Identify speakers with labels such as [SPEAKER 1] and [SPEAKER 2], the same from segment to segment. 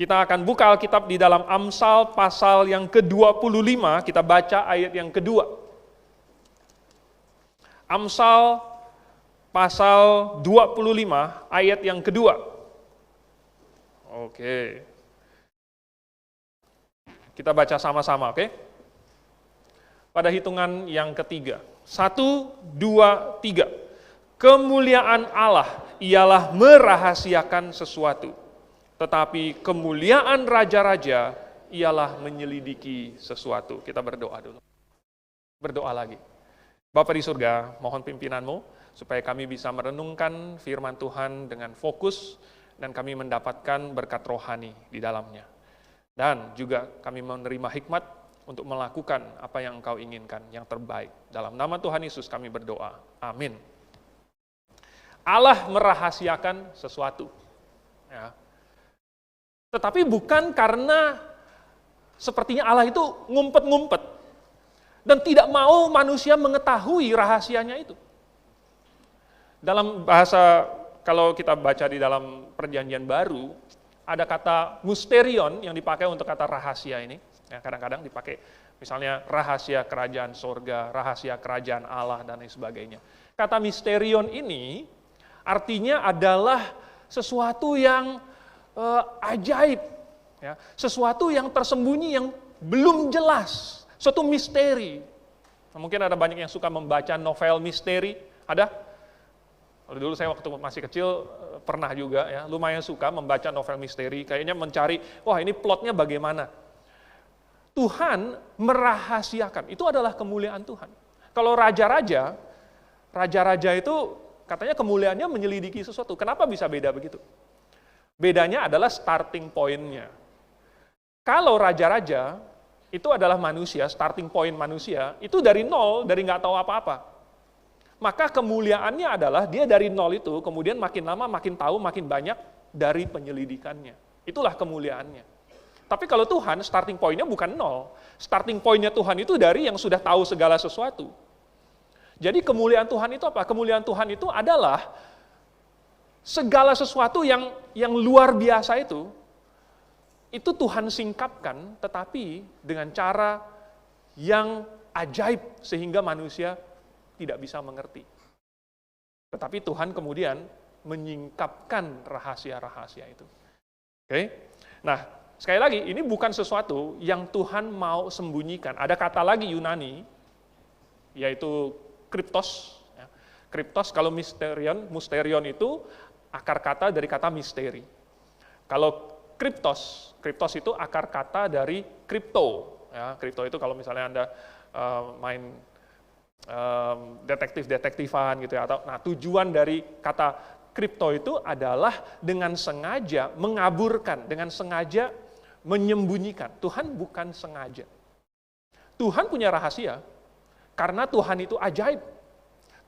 [SPEAKER 1] Kita akan buka Alkitab di dalam Amsal pasal yang ke-25, kita baca ayat yang kedua. Amsal pasal 25 ayat yang kedua. Oke. Kita baca sama-sama, oke? Pada hitungan yang ketiga. 1, 2, 3. Kemuliaan Allah ialah merahasiakan sesuatu. Tetapi kemuliaan raja-raja ialah menyelidiki sesuatu. Kita berdoa dulu. Berdoa lagi. Bapa di surga, mohon pimpinan-Mu supaya kami bisa merenungkan firman Tuhan dengan fokus dan kami mendapatkan berkat rohani di dalamnya. Dan juga kami menerima hikmat untuk melakukan apa yang Engkau inginkan, yang terbaik. Dalam nama Tuhan Yesus kami berdoa. Amin. Allah merahasiakan sesuatu. Ya. Tetapi bukan karena sepertinya Allah itu ngumpet-ngumpet dan tidak mau manusia mengetahui rahasianya itu. Dalam bahasa, kalau kita baca di dalam Perjanjian Baru, ada kata mysterion yang dipakai untuk kata rahasia ini. Ya, kadang-kadang dipakai misalnya rahasia kerajaan sorga, rahasia kerajaan Allah, dan lain sebagainya. Kata mysterion ini artinya adalah sesuatu yang ajaib, ya, sesuatu yang tersembunyi, yang belum jelas, suatu misteri. Nah, mungkin ada banyak yang suka membaca novel misteri, ada? Dulu saya waktu masih kecil pernah juga, ya, lumayan suka membaca novel misteri, kayaknya mencari, wah ini plotnya bagaimana. Tuhan merahasiakan, itu adalah kemuliaan Tuhan. Kalau raja-raja itu katanya kemuliaannya menyelidiki sesuatu. Kenapa bisa beda begitu? Bedanya adalah starting point-nya. Kalau raja-raja itu adalah manusia, starting point manusia, itu dari nol, dari nggak tahu apa-apa. Maka kemuliaannya adalah dia dari nol itu, kemudian makin lama, makin tahu, makin banyak dari penyelidikannya. Itulah kemuliaannya. Tapi kalau Tuhan, starting point-nya bukan nol. Starting point-nya Tuhan itu dari yang sudah tahu segala sesuatu. Jadi kemuliaan Tuhan itu apa? Kemuliaan Tuhan itu adalah segala sesuatu yang luar biasa itu Tuhan singkapkan, tetapi dengan cara yang ajaib sehingga manusia tidak bisa mengerti. Tetapi Tuhan kemudian menyingkapkan rahasia-rahasia itu. Oke? Nah, sekali lagi, ini bukan sesuatu yang Tuhan mau sembunyikan. Ada kata lagi Yunani, yaitu kriptos. Kriptos, kalau mysterion itu akar kata dari kata misteri. Kalau kriptos itu akar kata dari kripto. Ya, kripto itu kalau misalnya Anda main detektif-detektifan gitu ya, atau nah tujuan dari kata kripto itu adalah dengan sengaja mengaburkan, dengan sengaja menyembunyikan. Tuhan bukan sengaja. Tuhan punya rahasia karena Tuhan itu ajaib.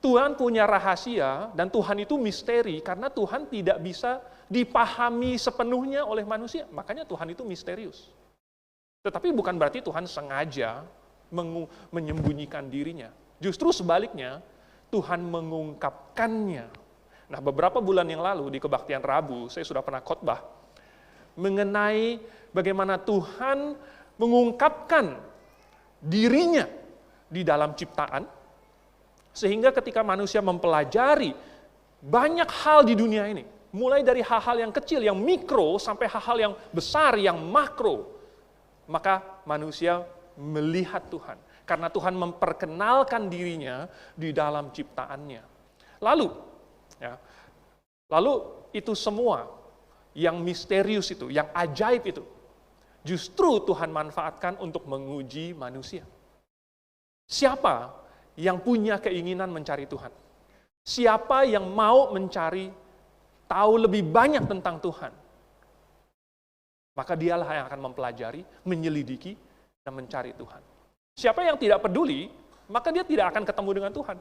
[SPEAKER 1] Tuhan punya rahasia dan Tuhan itu misteri karena Tuhan tidak bisa dipahami sepenuhnya oleh manusia. Makanya Tuhan itu misterius. Tetapi bukan berarti Tuhan sengaja menyembunyikan dirinya. Justru sebaliknya, Tuhan mengungkapkannya. Nah, beberapa bulan yang lalu di Kebaktian Rabu, saya sudah pernah khotbah mengenai bagaimana Tuhan mengungkapkan dirinya di dalam ciptaan, sehingga ketika manusia mempelajari banyak hal di dunia ini, mulai dari hal-hal yang kecil, yang mikro, sampai hal-hal yang besar, yang makro, maka manusia melihat Tuhan. Karena Tuhan memperkenalkan dirinya di dalam ciptaannya. Lalu itu semua yang misterius itu, yang ajaib itu, justru Tuhan manfaatkan untuk menguji manusia. Siapa yang punya keinginan mencari Tuhan? Siapa yang mau mencari, tahu lebih banyak tentang Tuhan? Maka dialah yang akan mempelajari, menyelidiki, dan mencari Tuhan. Siapa yang tidak peduli, maka dia tidak akan ketemu dengan Tuhan.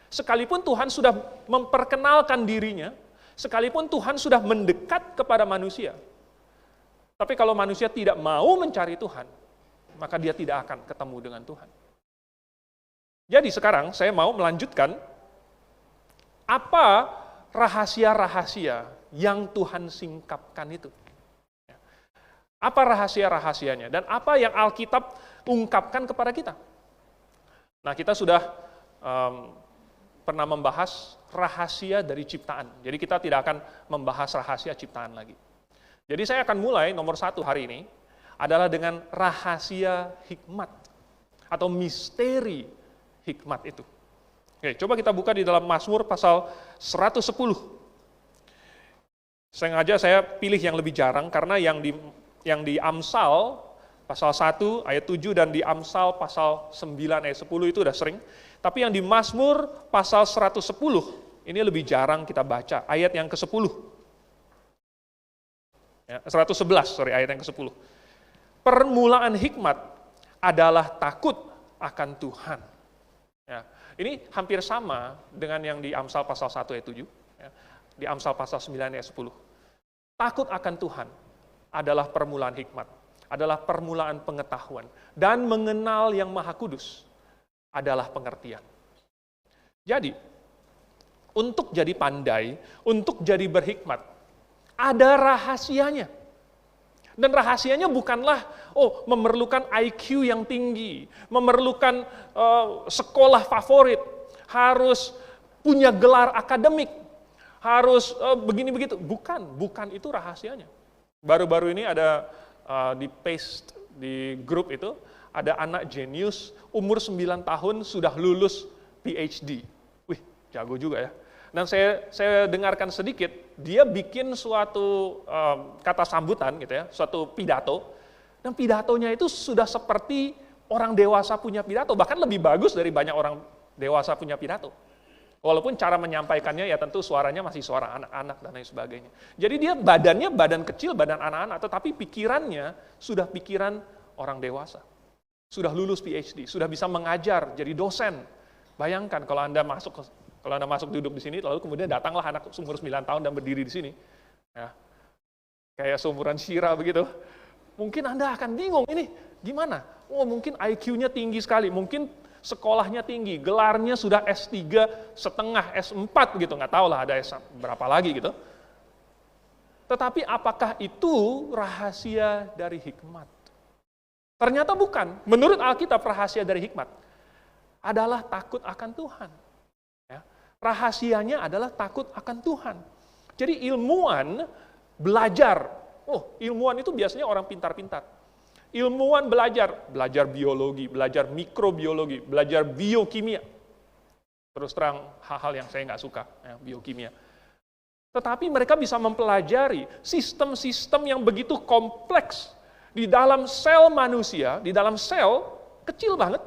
[SPEAKER 1] Sekalipun Tuhan sudah memperkenalkan dirinya, sekalipun Tuhan sudah mendekat kepada manusia, tapi kalau manusia tidak mau mencari Tuhan, maka dia tidak akan ketemu dengan Tuhan. Jadi sekarang saya mau melanjutkan apa rahasia-rahasia yang Tuhan singkapkan itu. Apa rahasia-rahasianya? Dan apa yang Alkitab ungkapkan kepada kita? Nah, kita sudah pernah membahas rahasia dari ciptaan. Jadi kita tidak akan membahas rahasia ciptaan lagi. Jadi saya akan mulai nomor 1 hari ini adalah dengan rahasia hikmat atau misteri hikmat itu. Oke, coba kita buka di dalam Mazmur pasal 110. Sengaja saya pilih yang lebih jarang karena yang di Amsal pasal 1 ayat 7 dan di Amsal pasal 9 ayat 10 itu udah sering. Tapi yang di Mazmur pasal 110 ini lebih jarang kita baca, ayat yang ke-10. Ya, 111, ayat yang ke-10. Permulaan hikmat adalah takut akan Tuhan. Ya, ini hampir sama dengan yang di Amsal pasal 1 ayat 7, ya, di Amsal pasal 9 ayat 10. Takut akan Tuhan adalah permulaan hikmat, adalah permulaan pengetahuan, dan mengenal yang Maha Kudus adalah pengertian. Jadi, untuk jadi pandai, untuk jadi berhikmat, ada rahasianya. Dan rahasianya bukanlah, memerlukan IQ yang tinggi, memerlukan sekolah favorit, harus punya gelar akademik, harus begini begitu. Bukan itu rahasianya. Baru-baru ini ada di paste di grup itu, ada anak jenius, umur 9 tahun sudah lulus PhD. Wih, jago juga ya. Dan saya dengarkan sedikit, dia bikin suatu kata sambutan gitu ya, suatu pidato, dan pidatonya itu sudah seperti orang dewasa punya pidato, bahkan lebih bagus dari banyak orang dewasa punya pidato. Walaupun cara menyampaikannya ya tentu suaranya masih suara anak-anak dan lain sebagainya. Jadi dia badannya badan kecil, badan anak-anak, tetapi pikirannya sudah pikiran orang dewasa. Sudah lulus PhD, sudah bisa mengajar, jadi dosen. Bayangkan kalau Anda masuk duduk di sini, lalu kemudian datanglah anak umur 9 tahun dan berdiri di sini. Ya, kayak seumuran Syira begitu. Mungkin Anda akan bingung, ini gimana? Mungkin IQ-nya tinggi sekali, mungkin sekolahnya tinggi, gelarnya sudah S3 setengah, S4 gitu, nggak tahu lah ada S berapa lagi gitu. Tetapi apakah itu rahasia dari hikmat? Ternyata bukan. Menurut Alkitab, rahasia dari hikmat adalah takut akan Tuhan. Ya. Rahasianya adalah takut akan Tuhan. Jadi ilmuwan belajar. Ilmuwan itu biasanya orang pintar-pintar. Ilmuwan belajar biologi, belajar mikrobiologi, belajar biokimia. Terus terang hal-hal yang saya nggak suka, ya, biokimia. Tetapi mereka bisa mempelajari sistem-sistem yang begitu kompleks di dalam sel manusia, di dalam sel kecil banget.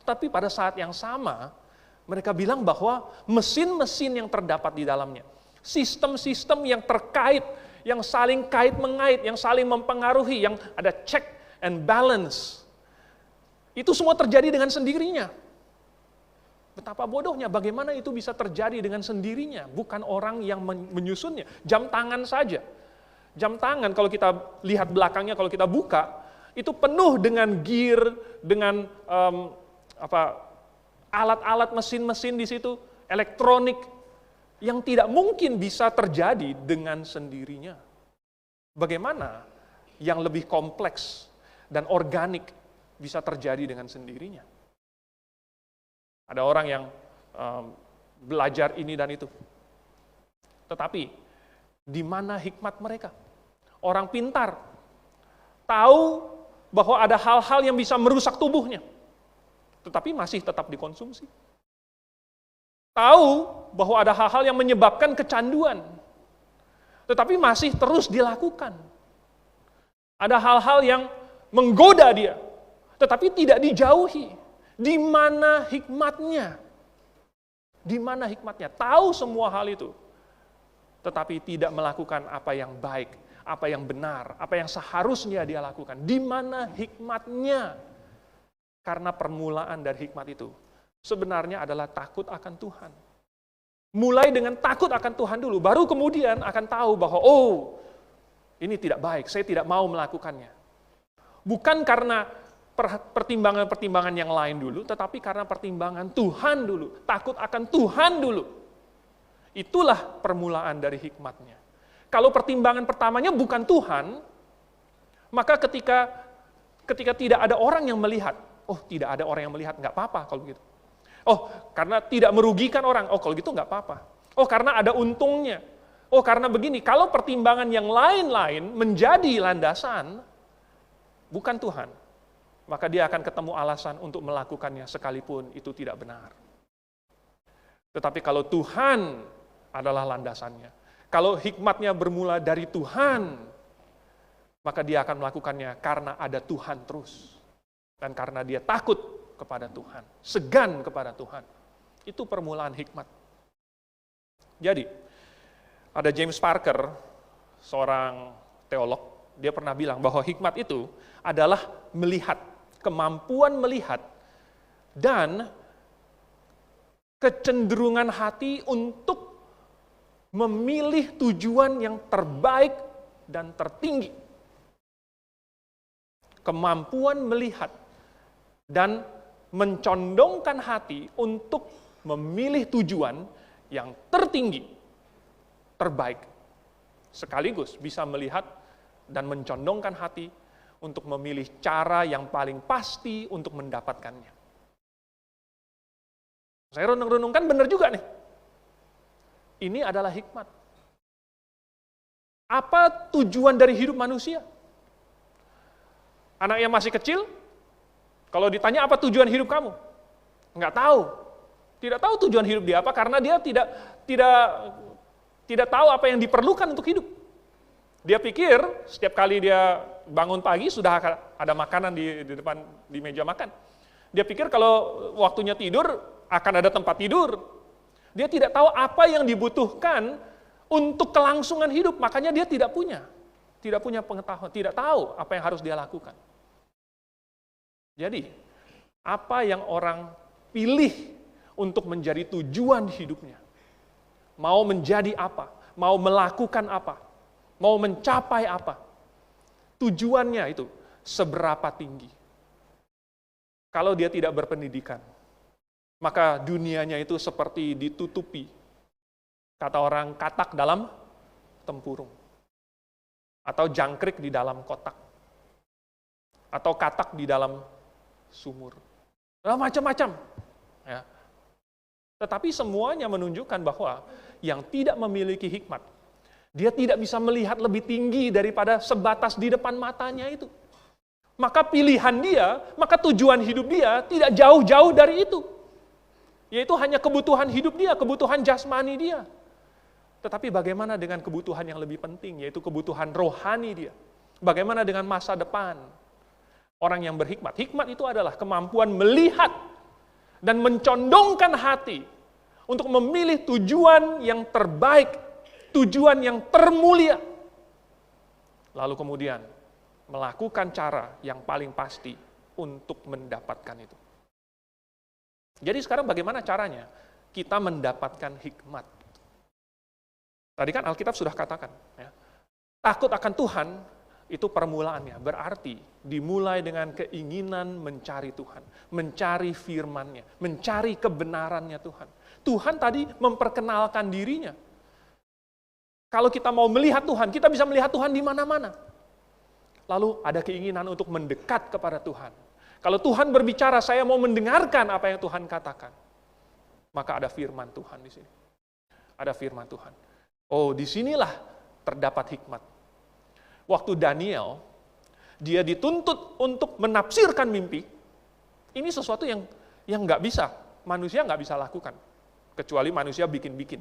[SPEAKER 1] Tapi pada saat yang sama, mereka bilang bahwa mesin-mesin yang terdapat di dalamnya, sistem-sistem yang terkait, yang saling kait-mengait, yang saling mempengaruhi, yang ada check and balance, itu semua terjadi dengan sendirinya. Betapa bodohnya, bagaimana itu bisa terjadi dengan sendirinya, bukan orang yang menyusunnya. Jam tangan saja. Jam tangan kalau kita lihat belakangnya, kalau kita buka, itu penuh dengan gear, dengan alat-alat mesin-mesin di situ, elektronik, yang tidak mungkin bisa terjadi dengan sendirinya. Bagaimana yang lebih kompleks dan organik bisa terjadi dengan sendirinya? Ada orang yang belajar ini dan itu. Tetapi, di mana hikmat mereka? Orang pintar tahu bahwa ada hal-hal yang bisa merusak tubuhnya, tetapi masih tetap dikonsumsi. Tahu bahwa ada hal-hal yang menyebabkan kecanduan, tetapi masih terus dilakukan. Ada hal-hal yang menggoda dia, tetapi tidak dijauhi. Di mana hikmatnya? Di mana hikmatnya? Tahu semua hal itu, tetapi tidak melakukan apa yang baik, apa yang benar, apa yang seharusnya dia lakukan. Di mana hikmatnya? Karena permulaan dari hikmat itu sebenarnya adalah takut akan Tuhan. Mulai dengan takut akan Tuhan dulu, baru kemudian akan tahu bahwa, ini tidak baik, saya tidak mau melakukannya. Bukan karena pertimbangan-pertimbangan yang lain dulu, tetapi karena pertimbangan Tuhan dulu, takut akan Tuhan dulu. Itulah permulaan dari hikmatnya. Kalau pertimbangan pertamanya bukan Tuhan, Maka ketika tidak ada orang yang melihat, oh tidak ada orang yang melihat, nggak apa-apa kalau begitu. Oh karena tidak merugikan orang, oh kalau gitu nggak apa-apa. Oh karena ada untungnya. Oh karena begini, kalau pertimbangan yang lain-lain menjadi landasan, bukan Tuhan, maka dia akan ketemu alasan untuk melakukannya sekalipun itu tidak benar. Tetapi kalau Tuhan adalah landasannya, kalau hikmatnya bermula dari Tuhan, maka dia akan melakukannya karena ada Tuhan terus. Dan karena dia takut kepada Tuhan, segan kepada Tuhan. Itu permulaan hikmat. Jadi, ada James Parker, seorang teolog, dia pernah bilang bahwa hikmat itu adalah melihat, kemampuan melihat, dan kecenderungan hati untuk memilih tujuan yang terbaik dan tertinggi. Kemampuan melihat dan mencondongkan hati untuk memilih tujuan yang tertinggi, terbaik. Sekaligus bisa melihat dan mencondongkan hati untuk memilih cara yang paling pasti untuk mendapatkannya. Saya renung-renungkan benar juga nih. Ini adalah hikmat. Apa tujuan dari hidup manusia? Anak yang masih kecil, kalau ditanya apa tujuan hidup kamu? Nggak tahu. Tidak tahu tujuan hidup dia apa, karena dia tidak tahu apa yang diperlukan untuk hidup. Dia pikir setiap kali dia bangun pagi sudah ada makanan di depan di meja makan. Dia pikir kalau waktunya tidur akan ada tempat tidur. Dia tidak tahu apa yang dibutuhkan untuk kelangsungan hidup, makanya dia tidak punya pengetahuan, tidak tahu apa yang harus dia lakukan. Jadi, apa yang orang pilih untuk menjadi tujuan hidupnya? Mau menjadi apa? Mau melakukan apa? Mau mencapai apa? Tujuannya itu seberapa tinggi? Kalau dia tidak berpendidikan, maka dunianya itu seperti ditutupi. Kata orang, katak dalam tempurung. Atau jangkrik di dalam kotak. Atau katak di dalam sumur. Macam-macam. Ya. Tetapi semuanya menunjukkan bahwa yang tidak memiliki hikmat, dia tidak bisa melihat lebih tinggi daripada sebatas di depan matanya itu. Maka pilihan dia, maka tujuan hidup dia tidak jauh-jauh dari itu. Yaitu hanya kebutuhan hidup dia, kebutuhan jasmani dia. Tetapi bagaimana dengan kebutuhan yang lebih penting, yaitu kebutuhan rohani dia? Bagaimana dengan masa depan? Orang yang berhikmat, hikmat itu adalah kemampuan melihat dan mencondongkan hati untuk memilih tujuan yang terbaik, tujuan yang termulia. Lalu kemudian melakukan cara yang paling pasti untuk mendapatkan itu. Jadi sekarang bagaimana caranya kita mendapatkan hikmat? Tadi kan Alkitab sudah katakan, ya, takut akan Tuhan itu permulaannya, berarti dimulai dengan keinginan mencari Tuhan, mencari firman-Nya, mencari kebenarannya Tuhan. Tuhan tadi memperkenalkan dirinya. Kalau kita mau melihat Tuhan, kita bisa melihat Tuhan di mana-mana. Lalu ada keinginan untuk mendekat kepada Tuhan. Kalau Tuhan berbicara, saya mau mendengarkan apa yang Tuhan katakan. Maka ada firman Tuhan di sini. Ada firman Tuhan. Oh, disinilah terdapat hikmat. Waktu Daniel, dia dituntut untuk menafsirkan mimpi, ini sesuatu yang nggak bisa, manusia nggak bisa lakukan. Kecuali manusia bikin-bikin.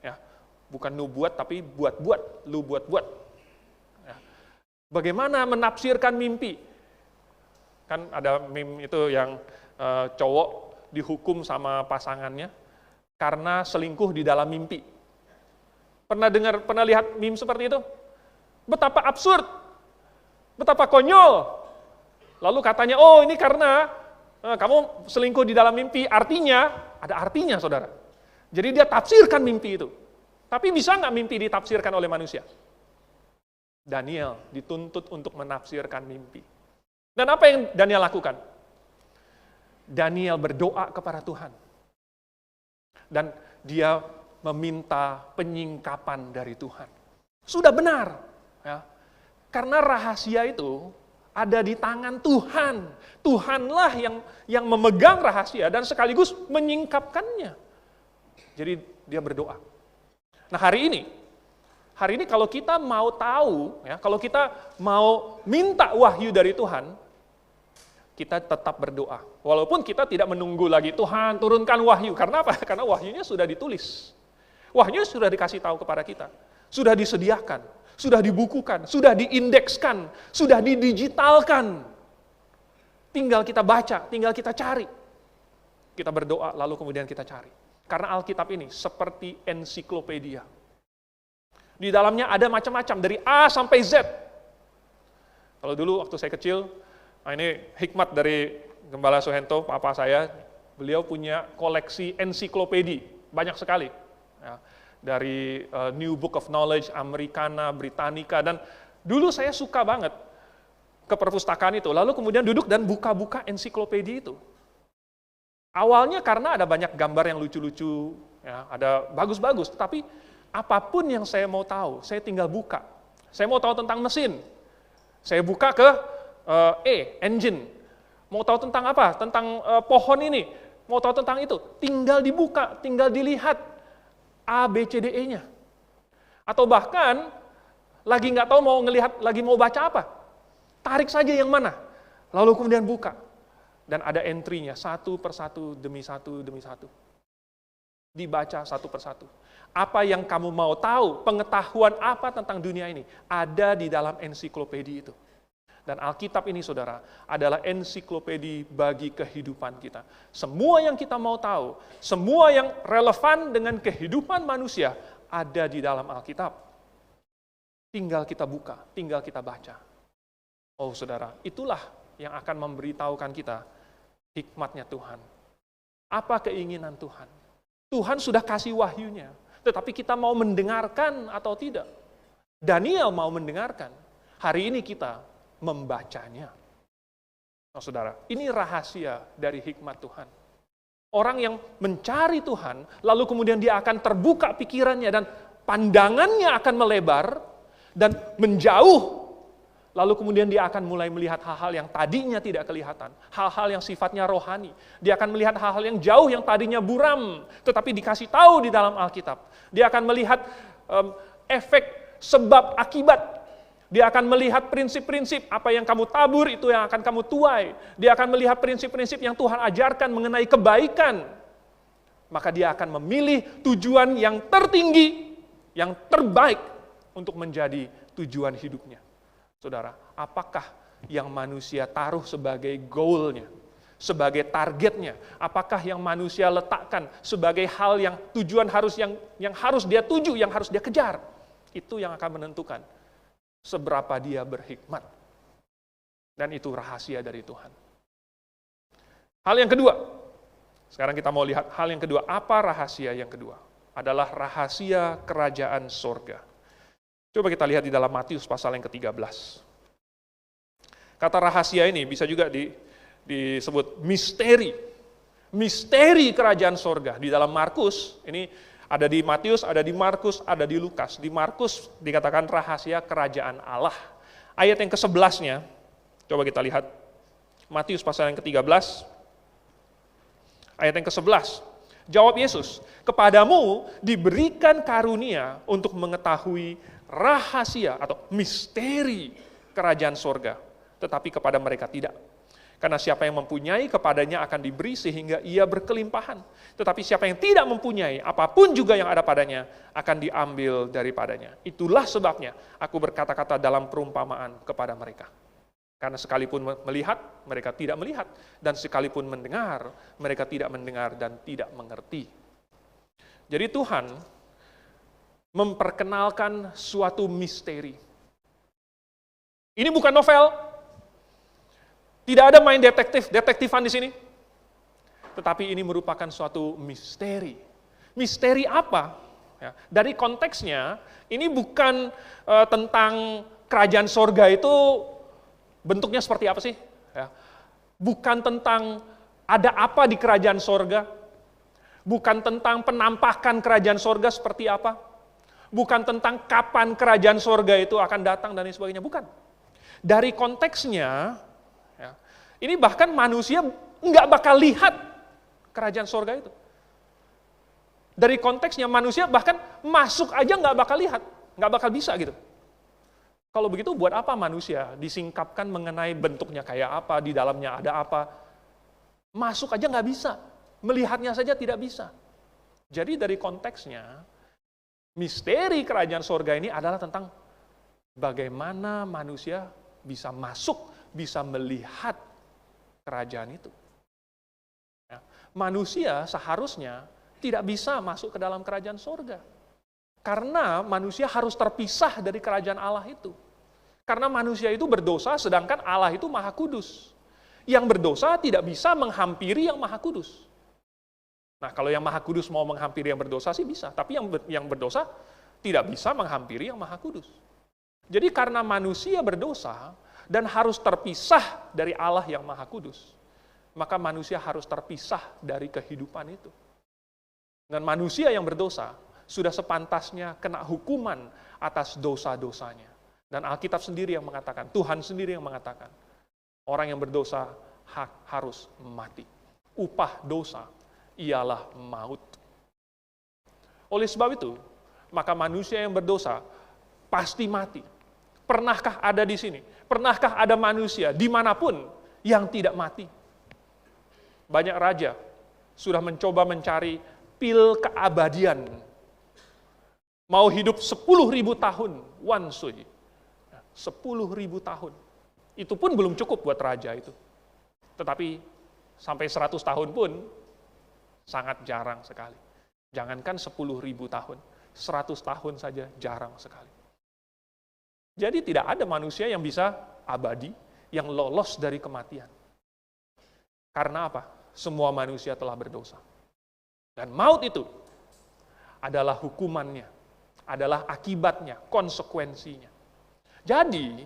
[SPEAKER 1] Ya. Bukan nubuat, tapi buat-buat, lu buat-buat. Ya. Bagaimana menafsirkan mimpi? Kan ada meme itu yang cowok dihukum sama pasangannya karena selingkuh di dalam mimpi. Pernah lihat meme seperti itu? Betapa absurd, betapa konyol. Lalu katanya, oh ini karena kamu selingkuh di dalam mimpi, artinya, ada artinya saudara. Jadi dia tafsirkan mimpi itu. Tapi bisa nggak mimpi ditafsirkan oleh manusia? Daniel dituntut untuk menafsirkan mimpi. Dan apa yang Daniel lakukan? Daniel berdoa kepada Tuhan. Dan dia meminta penyingkapan dari Tuhan. Sudah benar. Ya. Karena rahasia itu ada di tangan Tuhan. Tuhanlah yang memegang rahasia dan sekaligus menyingkapkannya. Jadi dia berdoa. Nah hari ini kalau kita mau tahu, ya, kalau kita mau minta wahyu dari Tuhan, kita tetap berdoa. Walaupun kita tidak menunggu lagi Tuhan turunkan wahyu. Karena apa? Karena wahyunya sudah ditulis. Wahyunya sudah dikasih tahu kepada kita. Sudah disediakan, sudah dibukukan, sudah diindekskan, sudah didigitalkan. Tinggal kita baca, tinggal kita cari. Kita berdoa lalu kemudian kita cari. Karena Alkitab ini seperti ensiklopedia. Di dalamnya ada macam-macam, dari A sampai Z. Kalau dulu waktu saya kecil, ini hikmat dari Gembala Suhento, papa saya, beliau punya koleksi ensiklopedi, banyak sekali. Ya, dari New Book of Knowledge, Americana, Britannica, dan dulu saya suka banget ke perpustakaan itu, lalu kemudian duduk dan buka-buka ensiklopedi itu. Awalnya karena ada banyak gambar yang lucu-lucu, ya, ada bagus-bagus, tetapi apapun yang saya mau tahu, saya tinggal buka. Saya mau tahu tentang mesin, saya buka ke engine. Mau tahu tentang apa? Tentang pohon ini, mau tahu tentang itu, tinggal dibuka, tinggal dilihat A, B, C, D, E-nya. Atau bahkan lagi nggak tahu mau ngelihat, lagi mau baca apa, tarik saja yang mana, lalu kemudian buka. Dan ada entry-nya, satu persatu demi satu demi satu. Dibaca satu persatu. Apa yang kamu mau tahu, pengetahuan apa tentang dunia ini, ada di dalam ensiklopedi itu. Dan Alkitab ini, saudara, adalah ensiklopedi bagi kehidupan kita. Semua yang kita mau tahu, semua yang relevan dengan kehidupan manusia, ada di dalam Alkitab. Tinggal kita buka, tinggal kita baca. Oh saudara, itulah yang akan memberitahukan kita hikmatnya Tuhan. Apa keinginan Tuhan? Tuhan sudah kasih wahyunya, tetapi kita mau mendengarkan atau tidak? Daniel mau mendengarkan. Hari ini kita membacanya. Nah, saudara, ini rahasia dari hikmat Tuhan. Orang yang mencari Tuhan, lalu kemudian dia akan terbuka pikirannya dan pandangannya akan melebar dan menjauh. Lalu kemudian dia akan mulai melihat hal-hal yang tadinya tidak kelihatan. Hal-hal yang sifatnya rohani. Dia akan melihat hal-hal yang jauh yang tadinya buram, tetapi dikasih tahu di dalam Alkitab. Dia akan melihat efek sebab akibat. Dia akan melihat prinsip-prinsip, apa yang kamu tabur itu yang akan kamu tuai. Dia akan melihat prinsip-prinsip yang Tuhan ajarkan mengenai kebaikan. Maka dia akan memilih tujuan yang tertinggi, yang terbaik untuk menjadi tujuan hidupnya. Saudara, apakah yang manusia taruh sebagai goal-nya, sebagai targetnya? Apakah yang manusia letakkan sebagai hal yang tujuan yang harus dia tuju, yang harus dia kejar? Itu yang akan menentukan seberapa dia berhikmat. Dan itu rahasia dari Tuhan. Hal yang kedua, sekarang kita mau lihat hal yang kedua. Apa rahasia yang kedua? Adalah rahasia kerajaan sorga. Coba kita lihat di dalam Matius pasal yang ke-13. Kata rahasia ini bisa juga disebut misteri. Misteri kerajaan sorga. Di dalam Markus, ini ada di Matius, ada di Markus, ada di Lukas. Di Markus dikatakan rahasia kerajaan Allah. Ayat yang ke-11-nya, coba kita lihat. Matius pasal yang ke-13, ayat yang ke-11. Jawab Yesus, kepadamu diberikan karunia untuk mengetahui rahasia atau misteri kerajaan sorga, tetapi kepada mereka tidak. Karena siapa yang mempunyai, kepadanya akan diberi sehingga ia berkelimpahan. Tetapi siapa yang tidak mempunyai, apapun juga yang ada padanya, akan diambil daripadanya. Itulah sebabnya aku berkata-kata dalam perumpamaan kepada mereka. Karena sekalipun melihat, mereka tidak melihat. Dan sekalipun mendengar, mereka tidak mendengar dan tidak mengerti. Jadi Tuhan memperkenalkan suatu misteri. Ini bukan novel. Tidak ada main detektifan di sini. Tetapi ini merupakan suatu misteri. Misteri apa? Ya, dari konteksnya, ini bukan tentang kerajaan sorga itu bentuknya seperti apa sih? Ya. Bukan tentang ada apa di kerajaan sorga. Bukan tentang penampakan kerajaan sorga seperti apa. Bukan tentang kapan kerajaan sorga itu akan datang dan lain sebagainya. Bukan. Dari konteksnya, ya, ini bahkan manusia nggak bakal lihat kerajaan sorga itu. Dari konteksnya manusia bahkan masuk aja nggak bakal lihat, nggak bakal bisa gitu. Kalau begitu buat apa manusia disingkapkan mengenai bentuknya kayak apa, di dalamnya ada apa. Masuk aja nggak bisa, melihatnya saja tidak bisa. Jadi dari konteksnya, misteri kerajaan sorga ini adalah tentang bagaimana manusia bisa masuk, bisa melihat kerajaan itu. Ya, manusia seharusnya tidak bisa masuk ke dalam kerajaan sorga. Karena manusia harus terpisah dari kerajaan Allah itu. Karena manusia itu berdosa, sedangkan Allah itu Maha Kudus. Yang berdosa tidak bisa menghampiri yang Maha Kudus. Nah, kalau yang Maha Kudus mau menghampiri yang berdosa sih bisa, tapi yang berdosa tidak bisa menghampiri yang Maha Kudus. Jadi karena manusia berdosa dan harus terpisah dari Allah yang Maha Kudus, maka manusia harus terpisah dari kehidupan itu. Dan manusia yang berdosa sudah sepantasnya kena hukuman atas dosa-dosanya. Dan Alkitab sendiri yang mengatakan, Tuhan sendiri yang mengatakan, orang yang berdosa harus mati. Upah dosa ialah maut. Oleh sebab itu, maka manusia yang berdosa pasti mati. Pernahkah ada di sini? Pernahkah ada manusia dimanapun yang tidak mati? Banyak raja sudah mencoba mencari pil keabadian. Mau hidup 10.000 tahun, wansui. 10.000 tahun. Itu pun belum cukup buat raja itu. Tetapi sampai 100 tahun pun sangat jarang sekali. Jangankan 10.000 tahun, 100 tahun saja jarang sekali. Jadi tidak ada manusia yang bisa abadi, yang lolos dari kematian. Karena apa? Semua manusia telah berdosa. Dan maut itu adalah hukumannya, adalah akibatnya, konsekuensinya. Jadi,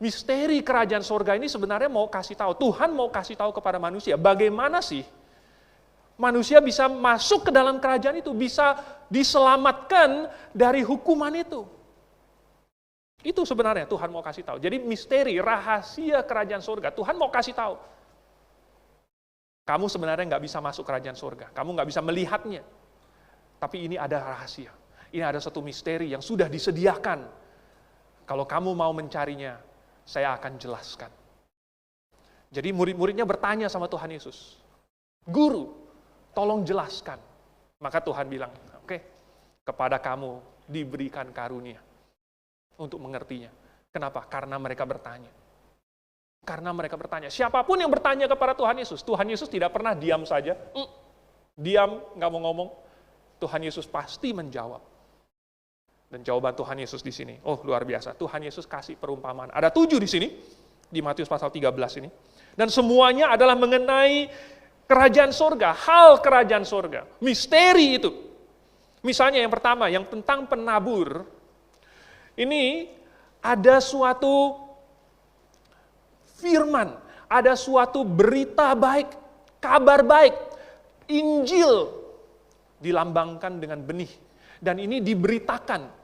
[SPEAKER 1] misteri kerajaan sorga ini sebenarnya mau kasih tahu, Tuhan mau kasih tahu kepada manusia, bagaimana sih manusia bisa masuk ke dalam kerajaan itu, bisa diselamatkan dari hukuman itu. Itu sebenarnya Tuhan mau kasih tahu. Jadi misteri, rahasia kerajaan sorga, Tuhan mau kasih tahu. Kamu sebenarnya nggak bisa masuk kerajaan sorga, kamu nggak bisa melihatnya. Tapi ini ada rahasia, ini ada satu misteri yang sudah disediakan. Kalau kamu mau mencarinya, saya akan jelaskan. Jadi murid-muridnya bertanya sama Tuhan Yesus, Guru, tolong jelaskan. Maka Tuhan bilang, oke, kepada kamu diberikan karunia untuk mengertinya. Kenapa? Karena mereka bertanya. Karena mereka bertanya. Siapapun yang bertanya kepada Tuhan Yesus tidak pernah diam saja. Diam, nggak mau ngomong. Tuhan Yesus pasti menjawab. Dan jawaban Tuhan Yesus di sini, oh luar biasa. Tuhan Yesus kasih perumpamaan. Ada 7 di sini, di Matius pasal 13 ini. Dan semuanya adalah mengenai kerajaan sorga, hal kerajaan sorga. Misteri itu. Misalnya yang pertama, yang tentang penabur. Ini ada suatu firman, ada suatu berita baik, kabar baik, Injil dilambangkan dengan benih. Dan ini diberitakan.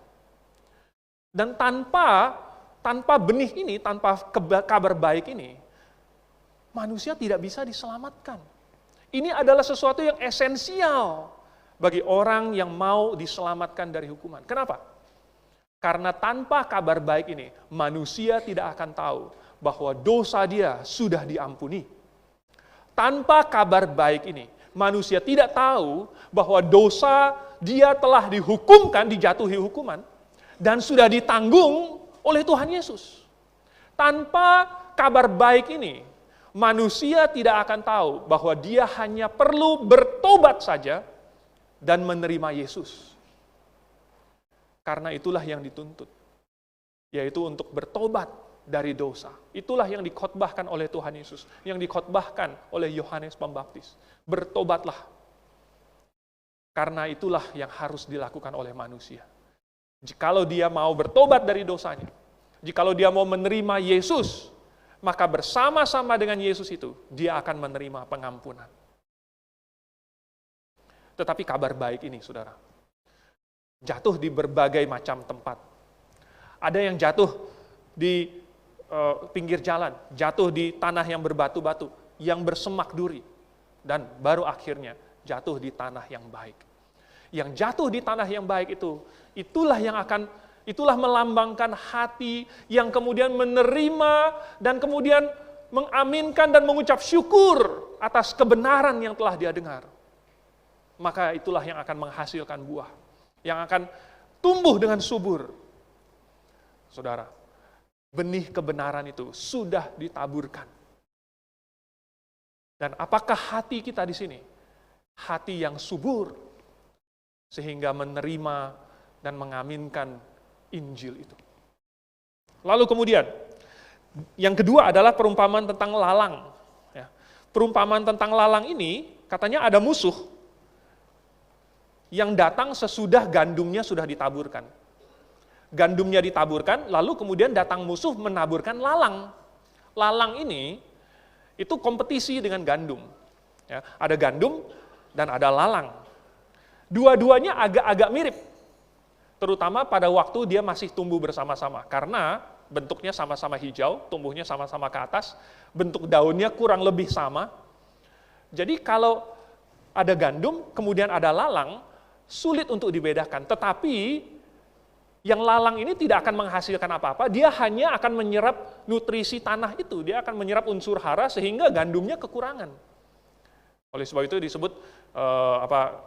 [SPEAKER 1] Dan tanpa benih ini, tanpa kabar baik ini, manusia tidak bisa diselamatkan. Ini adalah sesuatu yang esensial bagi orang yang mau diselamatkan dari hukuman. Kenapa? Karena tanpa kabar baik ini, manusia tidak akan tahu bahwa dosa dia sudah diampuni. Tanpa kabar baik ini, manusia tidak tahu bahwa dosa dia telah dihukumkan, dijatuhi hukuman, dan sudah ditanggung oleh Tuhan Yesus. Tanpa kabar baik ini, manusia tidak akan tahu bahwa dia hanya perlu bertobat saja dan menerima Yesus. Karena itulah yang dituntut, yaitu untuk bertobat dari dosa. Itulah yang dikhotbahkan oleh Tuhan Yesus, yang dikhotbahkan oleh Yohanes Pembaptis. Bertobatlah. Karena itulah yang harus dilakukan oleh manusia. Jikalau dia mau bertobat dari dosanya, jikalau dia mau menerima Yesus, maka bersama-sama dengan Yesus itu, dia akan menerima pengampunan. Tetapi kabar baik ini, saudara, jatuh di berbagai macam tempat. Ada yang jatuh di pinggir jalan, jatuh di tanah yang berbatu-batu, yang bersemak duri, dan baru akhirnya jatuh di tanah yang baik. Yang jatuh di tanah yang baik itulah melambangkan hati yang kemudian menerima dan kemudian mengaminkan dan mengucap syukur atas kebenaran yang telah dia dengar. Maka itulah yang akan menghasilkan buah, yang akan tumbuh dengan subur. Saudara, benih kebenaran itu sudah ditaburkan. Dan apakah hati kita di sini? Hati yang subur, sehingga menerima dan mengaminkan Injil itu. Lalu kemudian, yang kedua adalah perumpamaan tentang lalang. Ya. Perumpamaan tentang lalang ini, katanya ada musuh yang datang sesudah gandumnya sudah ditaburkan. Gandumnya ditaburkan, lalu kemudian datang musuh menaburkan lalang. Lalang ini, itu kompetisi dengan gandum. Ya, ada gandum dan ada lalang. Dua-duanya agak-agak mirip, terutama pada waktu dia masih tumbuh bersama-sama. Karena bentuknya sama-sama hijau, tumbuhnya sama-sama ke atas, bentuk daunnya kurang lebih sama. Jadi kalau ada gandum, kemudian ada lalang, sulit untuk dibedakan. Tetapi yang lalang ini tidak akan menghasilkan apa-apa, dia hanya akan menyerap nutrisi tanah itu, dia akan menyerap unsur hara sehingga gandumnya kekurangan. Oleh sebab itu disebut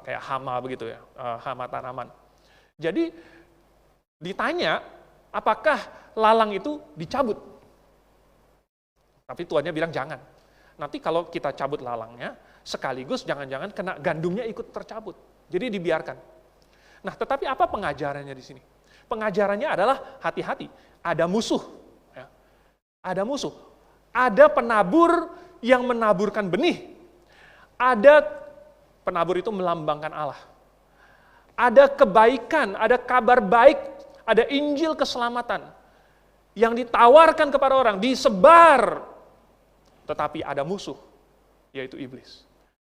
[SPEAKER 1] kayak hama begitu ya, hama tanaman. Jadi ditanya apakah lalang itu dicabut. Tapi tuannya bilang jangan. Nanti kalau kita cabut lalangnya, sekaligus jangan-jangan kena gandumnya ikut tercabut. Jadi dibiarkan. Nah, tetapi apa pengajarannya di sini? Pengajarannya adalah hati-hati, ada musuh. Ya. Ada musuh. Ada penabur yang menaburkan benih. Ada penabur itu melambangkan Allah. Ada kebaikan, ada kabar baik, ada Injil keselamatan yang ditawarkan kepada orang, disebar. Tetapi ada musuh, yaitu iblis,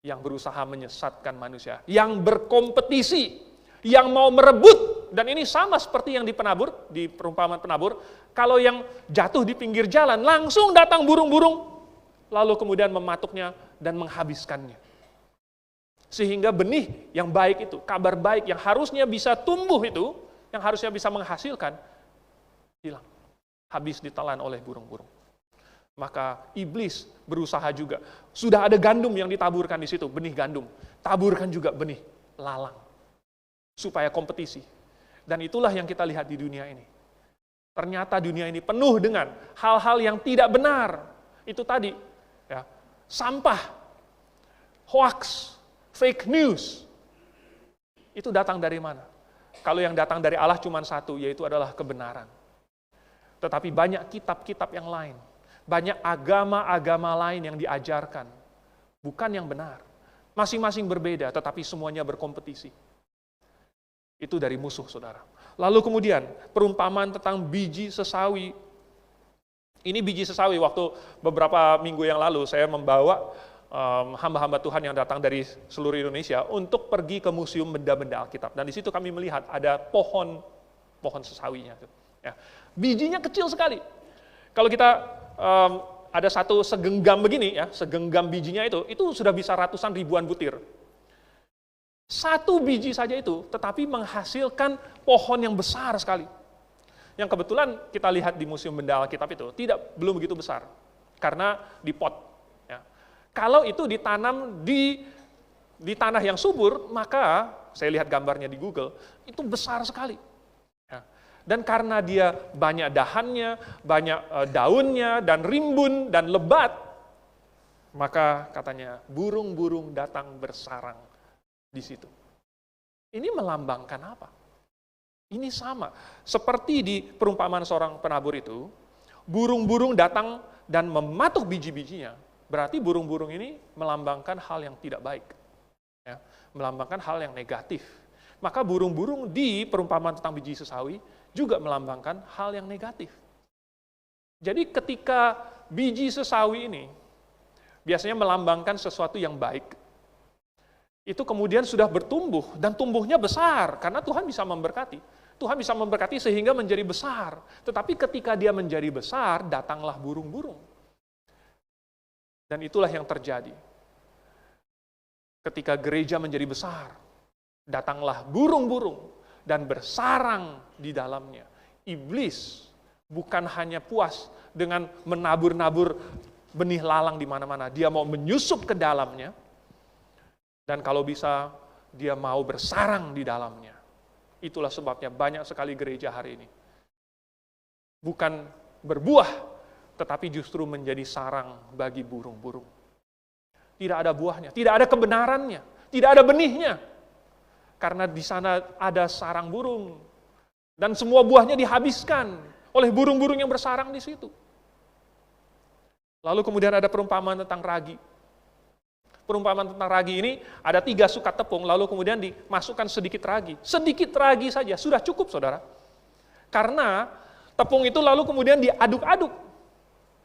[SPEAKER 1] yang berusaha menyesatkan manusia, yang berkompetisi, yang mau merebut. Dan ini sama seperti yang di penabur, di perumpamaan penabur. Kalau yang jatuh di pinggir jalan, langsung datang burung-burung, lalu kemudian mematuknya dan menghabiskannya. Sehingga benih yang baik itu, kabar baik yang harusnya bisa tumbuh itu, yang harusnya bisa menghasilkan, hilang. Habis ditelan oleh burung-burung. Maka iblis berusaha juga. Sudah ada gandum yang ditaburkan di situ, benih gandum. Taburkan juga benih lalang. Supaya kompetisi. Dan itulah yang kita lihat di dunia ini. Ternyata dunia ini penuh dengan hal-hal yang tidak benar. Itu tadi, ya, sampah, hoax, fake news. Itu datang dari mana? Kalau yang datang dari Allah cuma satu, yaitu adalah kebenaran. Tetapi banyak kitab-kitab yang lain. Banyak agama-agama lain yang diajarkan. Bukan yang benar. Masing-masing berbeda, tetapi semuanya berkompetisi. Itu dari musuh, saudara. Lalu kemudian, perumpamaan tentang biji sesawi. Ini biji sesawi, waktu beberapa minggu yang lalu, saya membawa hamba-hamba Tuhan yang datang dari seluruh Indonesia untuk pergi ke Museum Benda-Benda Alkitab. Dan di situ kami melihat ada pohon sesawinya. Ya. Bijinya kecil sekali. Kalau kita ada satu segenggam begini, ya, segenggam bijinya itu sudah bisa ratusan ribuan butir. Satu biji saja itu, tetapi menghasilkan pohon yang besar sekali. Yang kebetulan kita lihat di Museum Benda Alkitab itu, belum begitu besar. Karena di pot. Ya. Kalau itu ditanam di tanah yang subur, maka, saya lihat gambarnya di Google, itu besar sekali. Ya. Dan karena dia banyak dahannya, banyak daunnya, dan rimbun, dan lebat, maka katanya, burung-burung datang bersarang di situ. Ini melambangkan apa? Ini sama. Seperti di perumpamaan seorang penabur itu, burung-burung datang dan mematuk biji-bijinya. Berarti burung-burung ini melambangkan hal yang tidak baik. Ya, melambangkan hal yang negatif. Maka burung-burung di perumpamaan tentang biji sesawi juga melambangkan hal yang negatif. Jadi ketika biji sesawi ini biasanya melambangkan sesuatu yang baik, itu kemudian sudah bertumbuh, dan tumbuhnya besar, karena Tuhan bisa memberkati. Tuhan bisa memberkati sehingga menjadi besar. Tetapi ketika dia menjadi besar, datanglah burung-burung. Dan itulah yang terjadi. Ketika gereja menjadi besar, datanglah burung-burung dan bersarang di dalamnya. Iblis bukan hanya puas dengan menabur-nabur benih lalang di mana-mana. Dia mau menyusup ke dalamnya. Dan kalau bisa, dia mau bersarang di dalamnya. Itulah sebabnya banyak sekali gereja hari ini. Bukan berbuah, tetapi justru menjadi sarang bagi burung-burung. Tidak ada buahnya, tidak ada kebenarannya, tidak ada benihnya. Karena di sana ada sarang burung. Dan semua buahnya dihabiskan oleh burung-burung yang bersarang di situ. Lalu kemudian ada perumpamaan tentang ragi. Perumpamaan tentang ragi ini ada 3 sukat tepung, lalu kemudian dimasukkan sedikit ragi. Sedikit ragi saja, sudah cukup saudara. Karena tepung itu lalu kemudian diaduk-aduk.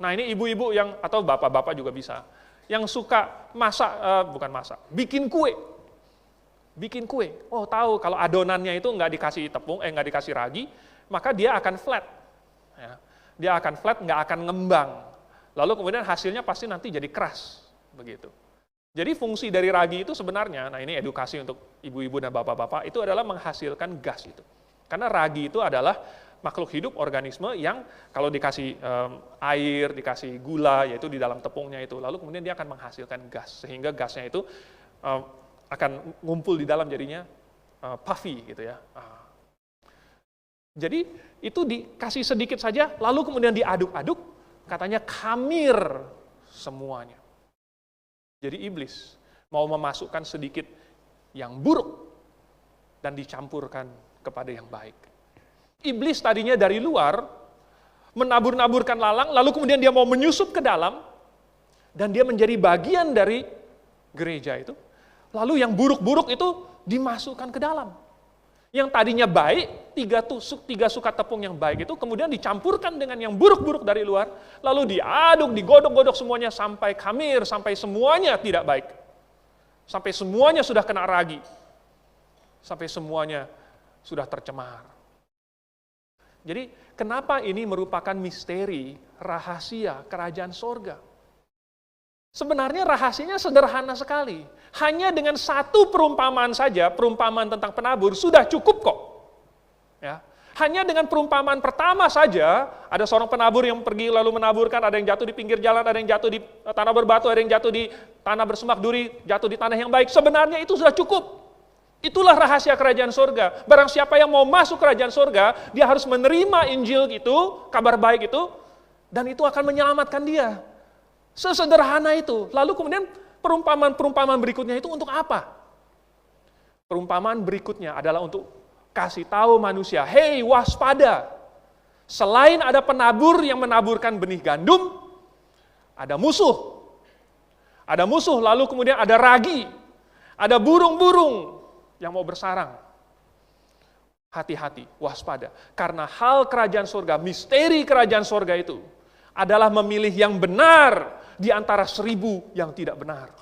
[SPEAKER 1] Nah ini ibu-ibu yang, atau bapak-bapak juga bisa, yang suka bikin kue. Bikin kue. Oh tahu kalau adonannya itu nggak dikasih tepung, nggak dikasih ragi, maka dia akan flat. Ya. Dia akan flat, nggak akan ngembang. Lalu kemudian hasilnya pasti nanti jadi keras. Begitu. Jadi fungsi dari ragi itu sebenarnya, nah ini edukasi untuk ibu-ibu dan bapak-bapak, itu adalah menghasilkan gas itu. Karena ragi itu adalah makhluk hidup, organisme yang kalau dikasih air, dikasih gula, yaitu di dalam tepungnya itu, lalu kemudian dia akan menghasilkan gas, sehingga gasnya itu akan ngumpul di dalam jadinya puffy gitu ya. Jadi itu dikasih sedikit saja, lalu kemudian diaduk-aduk, katanya khamir semuanya. Jadi iblis mau memasukkan sedikit yang buruk dan dicampurkan kepada yang baik. Iblis tadinya dari luar menabur-naburkan lalang, lalu kemudian dia mau menyusup ke dalam, dan dia menjadi bagian dari gereja itu. Lalu yang buruk-buruk itu dimasukkan ke dalam. Yang tadinya baik, 3 sukat tepung yang baik itu kemudian dicampurkan dengan yang buruk-buruk dari luar, lalu diaduk, digodok-godok semuanya sampai khamir, sampai semuanya tidak baik. Sampai semuanya sudah kena ragi. Sampai semuanya sudah tercemar. Jadi, kenapa ini merupakan misteri, rahasia kerajaan sorga? Sebenarnya rahasianya sederhana sekali. Hanya dengan 1 perumpamaan saja, perumpamaan tentang penabur, sudah cukup kok. Ya. Hanya dengan perumpamaan pertama saja, ada seorang penabur yang pergi lalu menaburkan, ada yang jatuh di pinggir jalan, ada yang jatuh di tanah berbatu, ada yang jatuh di tanah bersemak duri, jatuh di tanah yang baik. Sebenarnya itu sudah cukup. Itulah rahasia kerajaan sorga. Barang siapa yang mau masuk kerajaan sorga, dia harus menerima Injil itu, kabar baik itu, dan itu akan menyelamatkan dia. Sesederhana itu. Lalu kemudian perumpamaan berikutnya itu untuk apa? Perumpamaan berikutnya adalah untuk kasih tahu manusia, hei waspada. Selain ada penabur yang menaburkan benih gandum, ada musuh. Ada musuh, lalu kemudian ada ragi. Ada burung-burung yang mau bersarang. Hati-hati, waspada. Karena hal kerajaan surga, misteri kerajaan surga itu adalah memilih yang benar di antara 1000 yang tidak benar.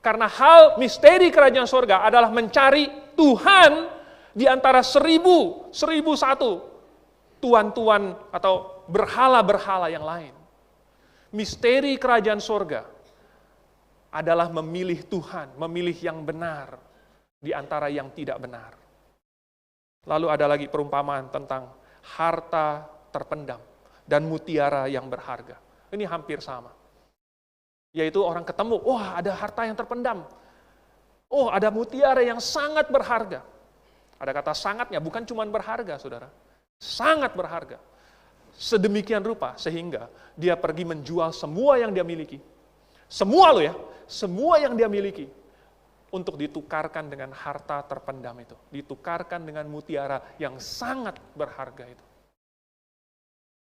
[SPEAKER 1] Karena hal misteri kerajaan surga adalah mencari Tuhan di antara 1001 tuan-tuan atau berhala-berhala yang lain. Misteri kerajaan surga adalah memilih Tuhan, memilih yang benar di antara yang tidak benar. Lalu ada lagi perumpamaan tentang harta terpendam dan mutiara yang berharga. Ini hampir sama. Yaitu orang ketemu, wah ada harta yang terpendam. Oh ada mutiara yang sangat berharga. Ada kata sangatnya, bukan cuma berharga saudara. Sangat berharga. Sedemikian rupa sehingga dia pergi menjual semua yang dia miliki. Semua loh ya, semua yang dia miliki. Untuk ditukarkan dengan harta terpendam itu. Ditukarkan dengan mutiara yang sangat berharga itu.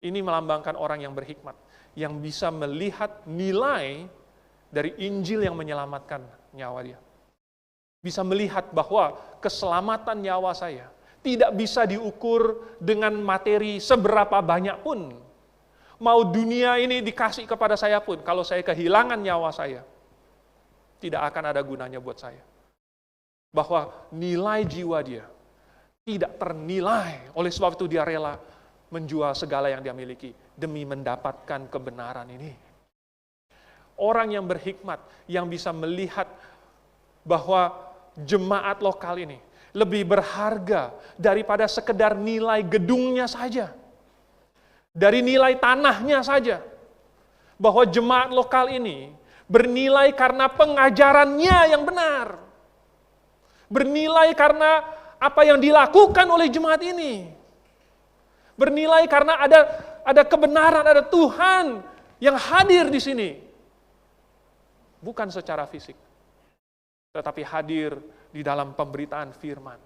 [SPEAKER 1] Ini melambangkan orang yang berhikmat. Yang bisa melihat nilai dari Injil yang menyelamatkan nyawa dia. Bisa melihat bahwa keselamatan nyawa saya tidak bisa diukur dengan materi seberapa banyak pun. Mau dunia ini dikasih kepada saya pun, kalau saya kehilangan nyawa saya, tidak akan ada gunanya buat saya. Bahwa nilai jiwa dia tidak ternilai. Oleh sebab itu dia rela menjual segala yang dia miliki demi mendapatkan kebenaran ini. Orang yang berhikmat, yang bisa melihat bahwa jemaat lokal ini lebih berharga daripada sekedar nilai gedungnya saja, dari nilai tanahnya saja. Bahwa jemaat lokal ini bernilai karena pengajarannya yang benar. Bernilai karena apa yang dilakukan oleh jemaat ini. Bernilai karena ada kebenaran, ada Tuhan yang hadir di sini. Bukan secara fisik, tetapi hadir di dalam pemberitaan firman.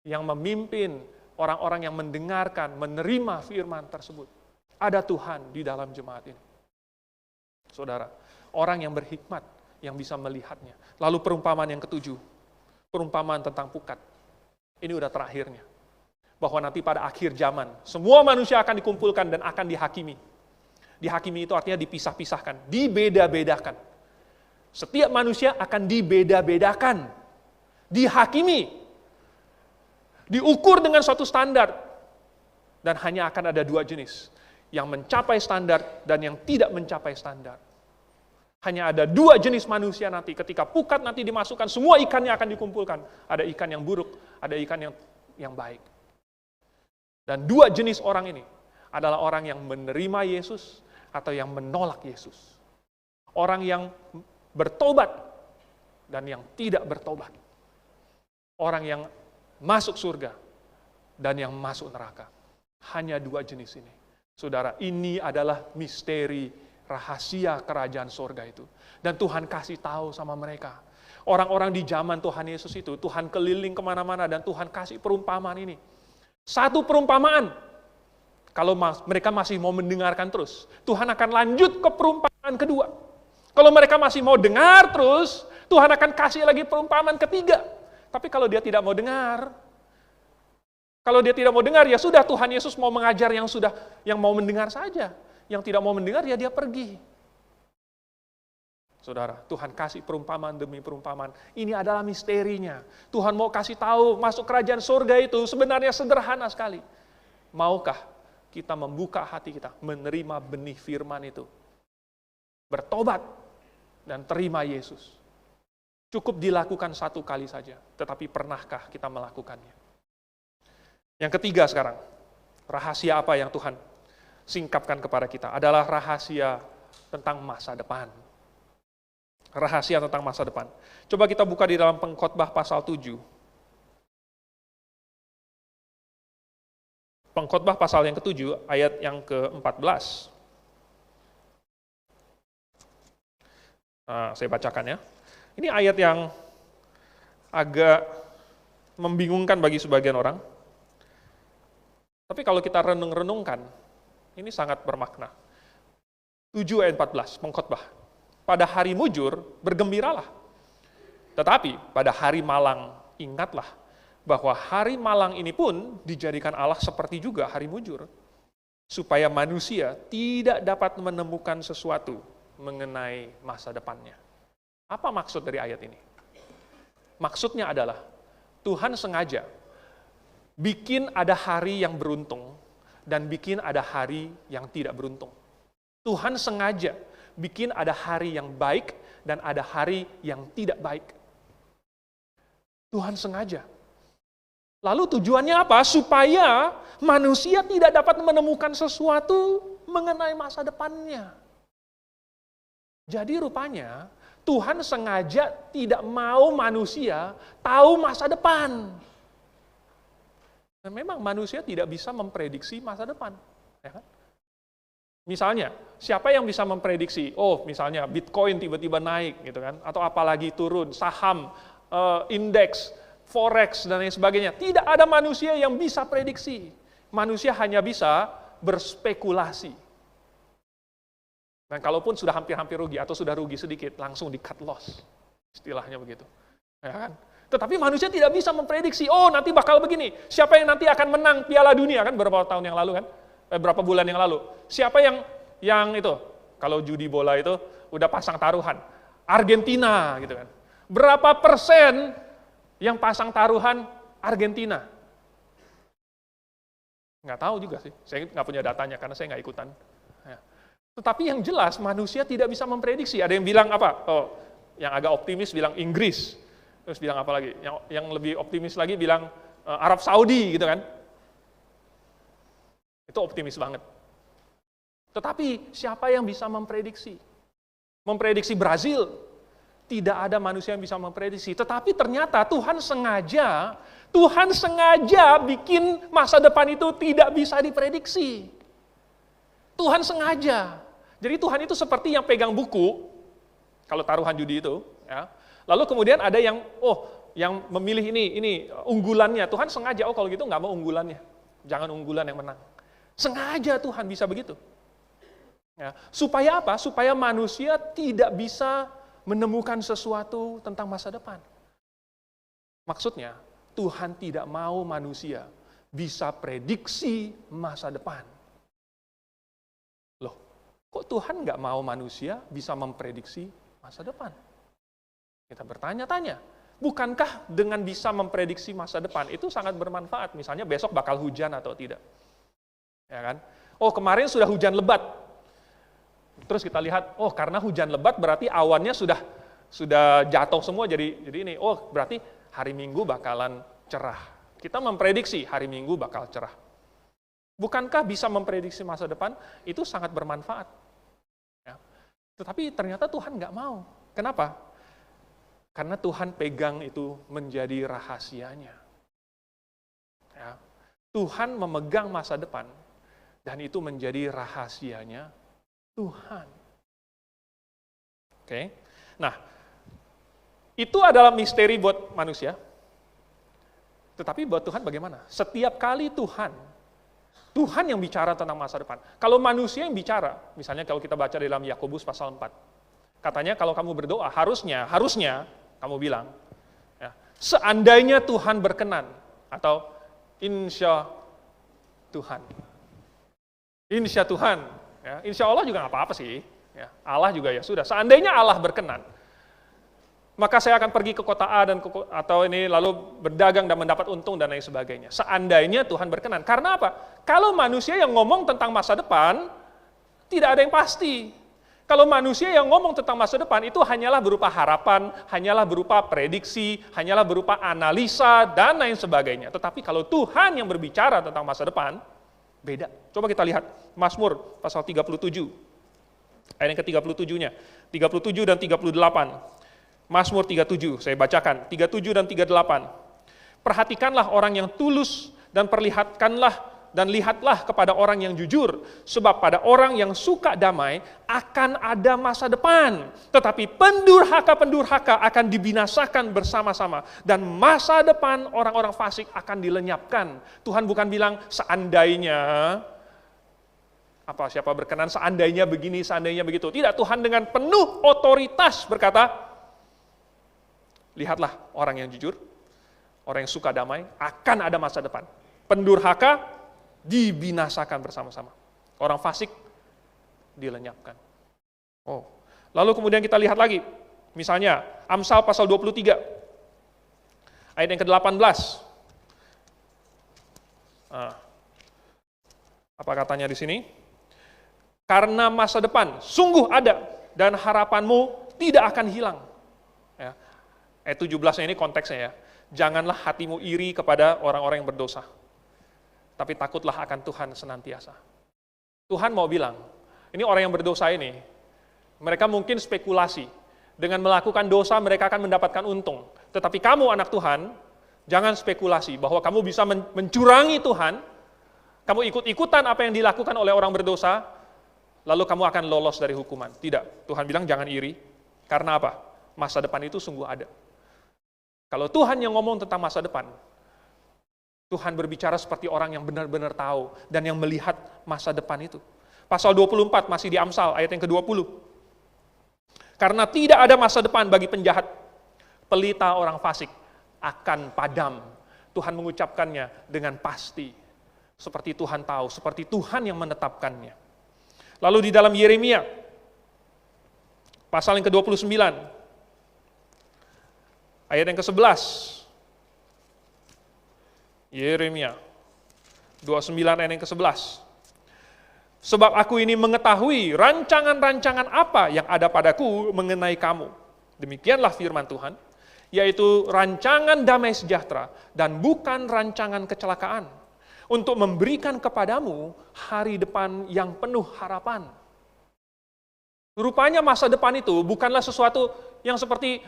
[SPEAKER 1] Yang memimpin orang-orang yang mendengarkan, menerima firman tersebut. Ada Tuhan di dalam jemaat ini. Saudara, orang yang berhikmat yang bisa melihatnya. Lalu perumpamaan yang ketujuh, perumpamaan tentang pukat. Ini udah terakhirnya. Bahwa nanti pada akhir zaman, semua manusia akan dikumpulkan dan akan dihakimi. Dihakimi itu artinya dipisah-pisahkan, dibeda-bedakan. Setiap manusia akan dibeda-bedakan, dihakimi, diukur dengan suatu standar. Dan hanya akan ada dua jenis, yang mencapai standar dan yang tidak mencapai standar. Hanya ada dua jenis manusia nanti, ketika pukat nanti dimasukkan, semua ikannya akan dikumpulkan. Ada ikan yang buruk, ada ikan yang baik. Dan dua jenis orang ini adalah orang yang menerima Yesus atau yang menolak Yesus. Orang yang bertobat dan yang tidak bertobat. Orang yang masuk surga dan yang masuk neraka. Hanya dua jenis ini. Saudara, ini adalah misteri rahasia kerajaan sorga itu. Dan Tuhan kasih tahu sama mereka. Orang-orang di zaman Tuhan Yesus itu, Tuhan keliling kemana-mana dan Tuhan kasih perumpamaan ini. Satu perumpamaan. Kalau mereka masih mau mendengarkan terus, Tuhan akan lanjut ke perumpamaan kedua. Kalau mereka masih mau dengar terus, Tuhan akan kasih lagi perumpamaan ketiga. Tapi kalau dia tidak mau dengar, ya sudah, Tuhan Yesus mau mengajar yang mau mendengar saja. Yang tidak mau mendengar, ya dia pergi. Saudara, Tuhan kasih perumpamaan demi perumpamaan. Ini adalah misterinya. Tuhan mau kasih tahu, masuk kerajaan surga itu sebenarnya sederhana sekali. Maukah kita membuka hati kita, menerima benih firman itu? Bertobat dan terima Yesus. Cukup dilakukan satu kali saja, tetapi pernahkah kita melakukannya? Yang ketiga sekarang, rahasia apa yang Tuhan singkapkan kepada kita adalah rahasia tentang masa depan. Rahasia tentang masa depan. Coba kita buka di dalam Pengkhotbah pasal 7. Pengkhotbah pasal yang ke-7, ayat yang ke-14. Nah, saya bacakan ya. Ini ayat yang agak membingungkan bagi sebagian orang. Tapi kalau kita renung-renungkan, ini sangat bermakna. 7 ayat 14, Pengkhotbah. Pada hari mujur, bergembiralah. Tetapi pada hari malang, ingatlah bahwa hari malang ini pun dijadikan Allah seperti juga hari mujur. Supaya manusia tidak dapat menemukan sesuatu mengenai masa depannya. Apa maksud dari ayat ini? Maksudnya adalah, Tuhan sengaja bikin ada hari yang beruntung, dan bikin ada hari yang tidak beruntung. Tuhan sengaja bikin ada hari yang baik dan ada hari yang tidak baik. Tuhan sengaja. Lalu tujuannya apa? Supaya manusia tidak dapat menemukan sesuatu mengenai masa depannya. Jadi rupanya Tuhan sengaja tidak mau manusia tahu masa depan. Dan memang manusia tidak bisa memprediksi masa depan. Ya kan? Misalnya, siapa yang bisa memprediksi, misalnya Bitcoin tiba-tiba naik, gitu kan? Atau apalagi turun, saham, indeks, forex, dan lain sebagainya. Tidak ada manusia yang bisa prediksi. Manusia hanya bisa berspekulasi. Dan kalaupun sudah hampir-hampir rugi, atau sudah rugi sedikit, langsung di cut loss. Istilahnya begitu. Ya kan? Tetapi manusia tidak bisa memprediksi, nanti bakal begini. Siapa yang nanti akan menang Piala Dunia, kan beberapa tahun yang lalu kan? Beberapa bulan yang lalu. Siapa yang itu? Kalau judi bola itu udah pasang taruhan. Argentina gitu kan. Berapa persen yang pasang taruhan Argentina? Nggak tahu juga sih, saya nggak punya datanya karena saya nggak ikutan. Ya. Tetapi yang jelas manusia tidak bisa memprediksi. Ada yang bilang apa? Oh, yang agak optimis bilang Inggris. Terus bilang apa lagi? Yang lebih optimis lagi bilang Arab Saudi gitu kan. Itu optimis banget. Tetapi siapa yang bisa memprediksi? Memprediksi Brazil? Tidak ada manusia yang bisa memprediksi. Tetapi ternyata Tuhan sengaja bikin masa depan itu tidak bisa diprediksi. Tuhan sengaja. Jadi Tuhan itu seperti yang pegang buku, kalau taruhan judi itu, ya. Lalu kemudian ada yang, yang memilih ini unggulannya. Tuhan sengaja, kalau gitu nggak mau unggulannya. Jangan unggulan yang menang. Sengaja Tuhan bisa begitu. Ya. Supaya apa? Supaya manusia tidak bisa menemukan sesuatu tentang masa depan. Maksudnya, Tuhan tidak mau manusia bisa prediksi masa depan. Loh, kok Tuhan nggak mau manusia bisa memprediksi masa depan? Kita bertanya-tanya, bukankah dengan bisa memprediksi masa depan itu sangat bermanfaat? Misalnya besok bakal hujan atau tidak? Ya kan? Kemarin sudah hujan lebat. Terus kita lihat, karena hujan lebat berarti awannya sudah jatuh semua jadi ini. Berarti hari Minggu bakalan cerah. Kita memprediksi hari Minggu bakal cerah. Bukankah bisa memprediksi masa depan? Itu sangat bermanfaat. Ya. Tetapi ternyata Tuhan nggak mau. Kenapa? Karena Tuhan pegang itu menjadi rahasianya. Ya. Tuhan memegang masa depan, dan itu menjadi rahasianya Tuhan. Oke. Nah, itu adalah misteri buat manusia. Tetapi buat Tuhan bagaimana? Setiap kali Tuhan yang bicara tentang masa depan. Kalau manusia yang bicara, misalnya kalau kita baca dalam Yakobus pasal 4, katanya kalau kamu berdoa, harusnya kamu bilang, ya, seandainya Tuhan berkenan, atau insya Tuhan. Insya Tuhan. Ya, insya Allah juga nggak apa-apa sih. Ya, Allah juga ya sudah. Seandainya Allah berkenan, maka saya akan pergi ke kota A atau ini lalu berdagang dan mendapat untung dan lain sebagainya. Seandainya Tuhan berkenan. Karena apa? Kalau manusia yang ngomong tentang masa depan, tidak ada yang pasti. Kalau manusia yang ngomong tentang masa depan itu hanyalah berupa harapan, hanyalah berupa prediksi, hanyalah berupa analisa dan lain sebagainya. Tetapi kalau Tuhan yang berbicara tentang masa depan, beda. Coba kita lihat Mazmur pasal 37. Ayat yang ke-37-nya. 37 dan 38. Mazmur 37, saya bacakan, 37 dan 38. Perhatikanlah orang yang tulus dan lihatlah kepada orang yang jujur, sebab pada orang yang suka damai akan ada masa depan. Tetapi pendurhaka akan dibinasakan bersama-sama, dan masa depan orang-orang fasik akan dilenyapkan. Tuhan bukan bilang seandainya siapa berkenan, seandainya begini, seandainya begitu. Tidak, Tuhan dengan penuh otoritas berkata, lihatlah orang yang jujur, orang yang suka damai, akan ada masa depan. Pendurhaka dibinasakan bersama-sama. Orang fasik dilenyapkan. Lalu kemudian kita lihat lagi. Misalnya, Amsal pasal 23. Ayat yang ke-18. Apa katanya di sini? Karena masa depan sungguh ada, dan harapanmu tidak akan hilang. Ya. Ayat 17-nya ini konteksnya ya. Janganlah hatimu iri kepada orang-orang yang berdosa, tapi takutlah akan Tuhan senantiasa. Tuhan mau bilang, ini orang yang berdosa ini, mereka mungkin spekulasi. Dengan melakukan dosa mereka akan mendapatkan untung. Tetapi kamu anak Tuhan, jangan spekulasi bahwa kamu bisa mencurangi Tuhan, kamu ikut-ikutan apa yang dilakukan oleh orang berdosa, lalu kamu akan lolos dari hukuman. Tidak, Tuhan bilang jangan iri. Karena apa? Masa depan itu sungguh ada. Kalau Tuhan yang ngomong tentang masa depan, Tuhan berbicara seperti orang yang benar-benar tahu dan yang melihat masa depan itu. Pasal 24 masih di Amsal, ayat yang ke-20. Karena tidak ada masa depan bagi penjahat, pelita orang fasik akan padam. Tuhan mengucapkannya dengan pasti. Seperti Tuhan tahu, seperti Tuhan yang menetapkannya. Lalu di dalam Yeremia, pasal yang ke-29, ayat yang ke-11. Yeremia 29 ayat yang ke-11. Sebab aku ini mengetahui rancangan-rancangan apa yang ada padaku mengenai kamu. Demikianlah firman Tuhan, yaitu rancangan damai sejahtera dan bukan rancangan kecelakaan, untuk memberikan kepadamu hari depan yang penuh harapan. Rupanya masa depan itu bukanlah sesuatu yang seperti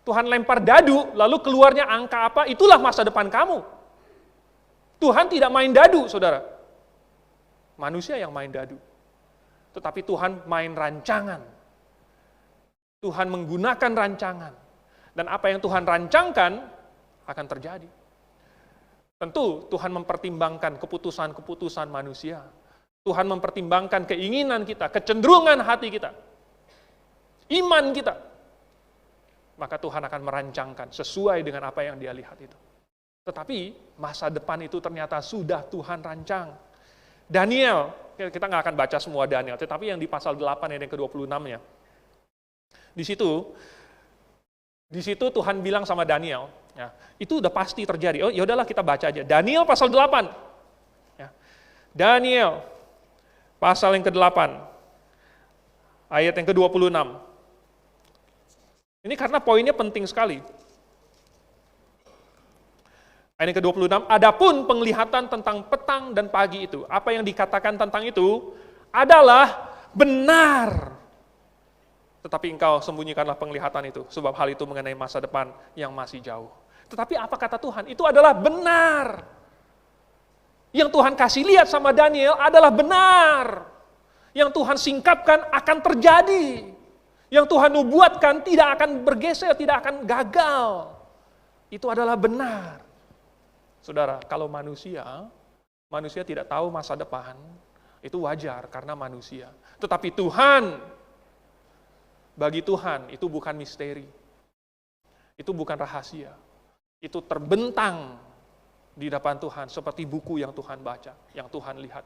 [SPEAKER 1] Tuhan lempar dadu, lalu keluarnya angka apa, itulah masa depan kamu. Tuhan tidak main dadu, saudara. Manusia yang main dadu. Tetapi Tuhan main rancangan. Tuhan menggunakan rancangan. Dan apa yang Tuhan rancangkan akan terjadi. Tentu Tuhan mempertimbangkan keputusan-keputusan manusia. Tuhan mempertimbangkan keinginan kita, kecenderungan hati kita, iman kita. Maka Tuhan akan merancangkan sesuai dengan apa yang Dia lihat itu. Tetapi masa depan itu ternyata sudah Tuhan rancang. Daniel, kita nggak akan baca semua Daniel, tetapi yang di pasal 8 ayat yang ke-26-nya. Di situ Tuhan bilang sama Daniel, ya, itu udah pasti terjadi. Oh, ya udahlah kita baca aja. Daniel pasal 8. Ya. Daniel pasal yang ke-8 ayat yang ke-26. Ini karena poinnya penting sekali. Ayat ke-26, adapun penglihatan tentang petang dan pagi itu, apa yang dikatakan tentang itu adalah benar. Tetapi engkau sembunyikanlah penglihatan itu, sebab hal itu mengenai masa depan yang masih jauh. Tetapi apa kata Tuhan? Itu adalah benar. Yang Tuhan kasih lihat sama Daniel adalah benar. Yang Tuhan singkapkan akan terjadi. Yang Tuhan nubuatkan tidak akan bergeser, tidak akan gagal. Itu adalah benar. Saudara, kalau manusia tidak tahu masa depan, itu wajar karena manusia. Tetapi Tuhan, bagi Tuhan itu bukan misteri. Itu bukan rahasia. Itu terbentang di depan Tuhan seperti buku yang Tuhan baca, yang Tuhan lihat.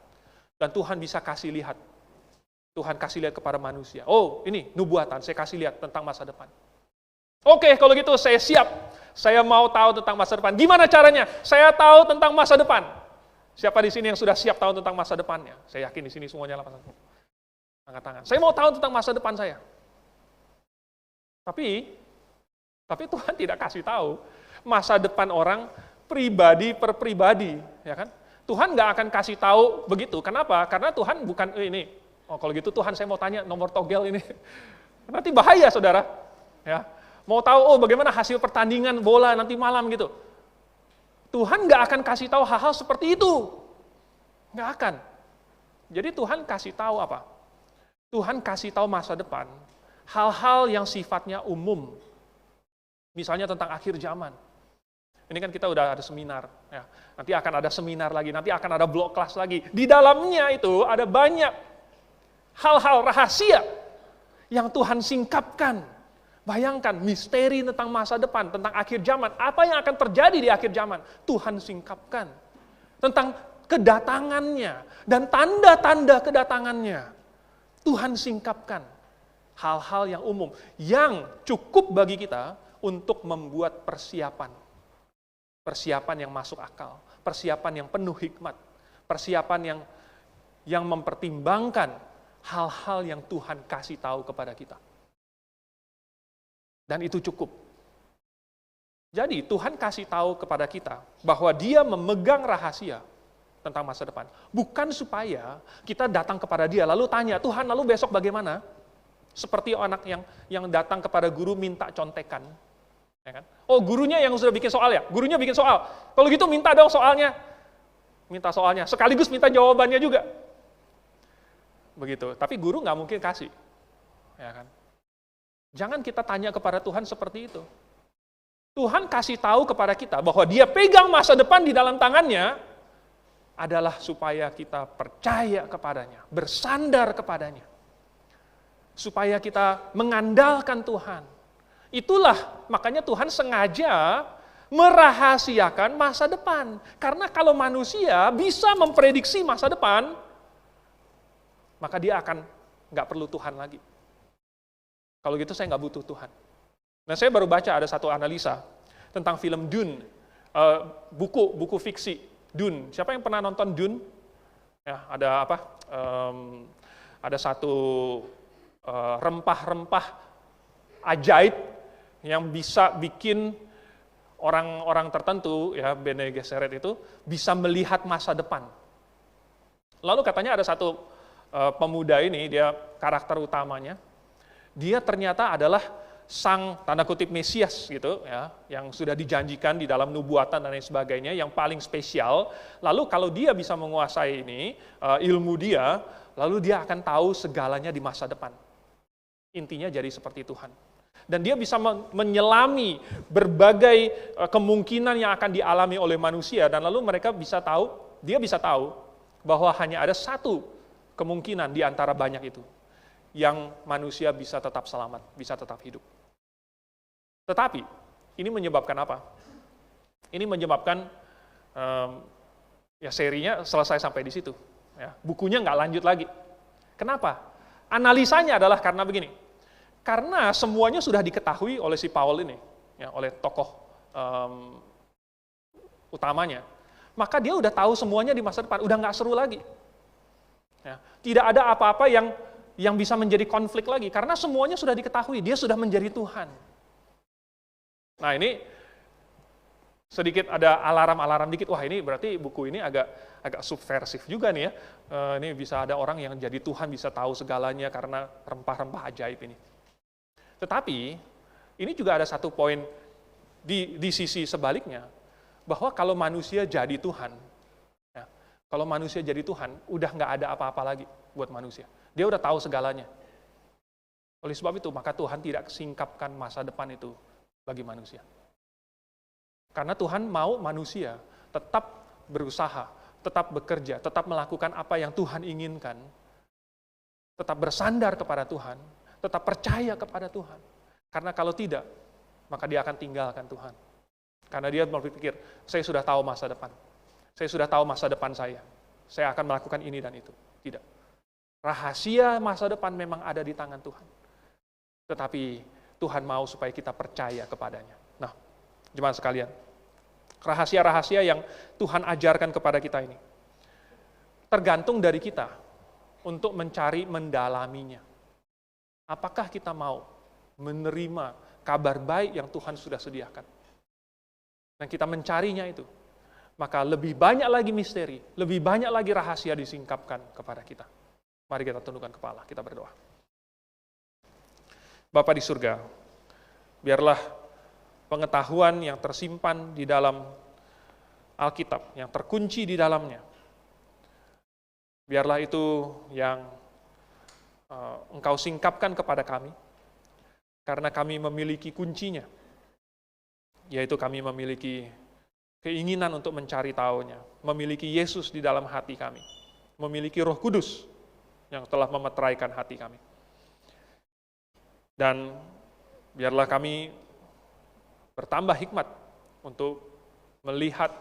[SPEAKER 1] Dan Tuhan bisa kasih lihat. Tuhan kasih lihat kepada manusia. Oh, ini nubuatan, saya kasih lihat tentang masa depan. Oke, kalau gitu saya siap. Saya mau tahu tentang masa depan. Gimana caranya? Saya tahu tentang masa depan. Siapa di sini yang sudah siap tahu tentang masa depannya? Saya yakin di sini semuanya lah. Angkat tangan. Saya mau tahu tentang masa depan saya. Tapi Tuhan tidak kasih tahu masa depan orang pribadi per pribadi, ya kan? Tuhan nggak akan kasih tahu begitu. Kenapa? Karena Tuhan bukan ini. Oh, kalau gitu Tuhan saya mau tanya nomor togel ini. Nanti bahaya, saudara. Ya. Mau tahu, oh bagaimana hasil pertandingan bola nanti malam gitu. Tuhan nggak akan kasih tahu hal-hal seperti itu. Nggak akan. Jadi Tuhan kasih tahu apa? Tuhan kasih tahu masa depan, hal-hal yang sifatnya umum. Misalnya tentang akhir zaman. Ini kan kita udah ada seminar. Ya. Nanti akan ada seminar lagi, nanti akan ada blok kelas lagi. Di dalamnya itu ada banyak hal-hal rahasia yang Tuhan singkapkan. Bayangkan misteri tentang masa depan, tentang akhir zaman. Apa yang akan terjadi di akhir zaman? Tuhan singkapkan. Tentang kedatangannya dan tanda-tanda kedatangannya. Tuhan singkapkan. Hal-hal yang umum. Yang cukup bagi kita untuk membuat persiapan. Persiapan yang masuk akal. Persiapan yang penuh hikmat. Persiapan yang mempertimbangkan hal-hal yang Tuhan kasih tahu kepada kita. Dan itu cukup. Jadi Tuhan kasih tahu kepada kita bahwa Dia memegang rahasia tentang masa depan. Bukan supaya kita datang kepada Dia lalu tanya, Tuhan lalu besok bagaimana? Seperti anak yang datang kepada guru minta contekan. Ya kan? Oh gurunya yang sudah bikin soal ya? Gurunya bikin soal. Kalau gitu minta dong soalnya. Minta soalnya. Sekaligus minta jawabannya juga. Begitu. Tapi guru nggak mungkin kasih. Ya kan? Jangan kita tanya kepada Tuhan seperti itu. Tuhan kasih tahu kepada kita bahwa Dia pegang masa depan di dalam tangannya adalah supaya kita percaya kepadanya, bersandar kepadanya. Supaya kita mengandalkan Tuhan. Itulah makanya Tuhan sengaja merahasiakan masa depan. Karena kalau manusia bisa memprediksi masa depan, maka dia akan nggak perlu Tuhan lagi. Kalau gitu saya nggak butuh Tuhan. Nah saya baru baca ada satu analisa tentang film Dune, buku fiksi Dune. Siapa yang pernah nonton Dune? Ya, ada apa? Ada satu rempah-rempah ajaib yang bisa bikin orang-orang tertentu, ya Bene Gesserit itu, bisa melihat masa depan. Lalu katanya ada satu pemuda ini, dia karakter utamanya, dia ternyata adalah sang tanda kutip Mesias gitu ya, yang sudah dijanjikan di dalam nubuatan dan lain sebagainya, yang paling spesial. Lalu kalau dia bisa menguasai ini ilmu dia, lalu dia akan tahu segalanya di masa depan. Intinya jadi seperti Tuhan. Dan dia bisa menyelami berbagai kemungkinan yang akan dialami oleh manusia, dan lalu dia bisa tahu bahwa hanya ada satu kemungkinan di antara banyak itu yang manusia bisa tetap selamat, bisa tetap hidup. Tetapi, ini menyebabkan apa? Ini menyebabkan, ya serinya selesai sampai di situ. Ya, bukunya nggak lanjut lagi. Kenapa? Analisanya adalah karena begini. Karena semuanya sudah diketahui oleh si Paul ini, ya, oleh tokoh utamanya. Maka dia udah tahu semuanya di masa depan, udah nggak seru lagi. Ya, tidak ada apa-apa yang bisa menjadi konflik lagi, karena semuanya sudah diketahui, dia sudah menjadi Tuhan. Nah ini sedikit ada alarm-alarm dikit, wah ini berarti buku ini agak subversif juga nih ya. Ini bisa ada orang yang jadi Tuhan, bisa tahu segalanya karena rempah-rempah ajaib ini. Tetapi ini juga ada satu poin di sisi sebaliknya, bahwa kalau manusia jadi Tuhan, ya, kalau manusia jadi Tuhan, udah nggak ada apa-apa lagi buat manusia. Dia udah tahu segalanya. Oleh sebab itu, maka Tuhan tidak singkapkan masa depan itu bagi manusia. Karena Tuhan mau manusia tetap berusaha, tetap bekerja, tetap melakukan apa yang Tuhan inginkan, tetap bersandar kepada Tuhan, tetap percaya kepada Tuhan. Karena kalau tidak, maka dia akan tinggalkan Tuhan. Karena dia berpikir, saya sudah tahu masa depan. Saya sudah tahu masa depan saya. Saya akan melakukan ini dan itu. Tidak. Rahasia masa depan memang ada di tangan Tuhan. Tetapi Tuhan mau supaya kita percaya kepadanya. Nah, jemaat sekalian, rahasia-rahasia yang Tuhan ajarkan kepada kita ini tergantung dari kita untuk mencari mendalaminya. Apakah kita mau menerima kabar baik yang Tuhan sudah sediakan? Dan kita mencarinya itu, maka lebih banyak lagi misteri, lebih banyak lagi rahasia disingkapkan kepada kita. Mari kita tundukkan kepala, kita berdoa. Bapa di surga, biarlah pengetahuan yang tersimpan di dalam Alkitab, yang terkunci di dalamnya, biarlah itu yang Engkau singkapkan kepada kami, karena kami memiliki kuncinya, yaitu kami memiliki keinginan untuk mencari tahunya, memiliki Yesus di dalam hati kami, memiliki Roh Kudus yang telah memeteraikan hati kami. Dan biarlah kami bertambah hikmat untuk melihat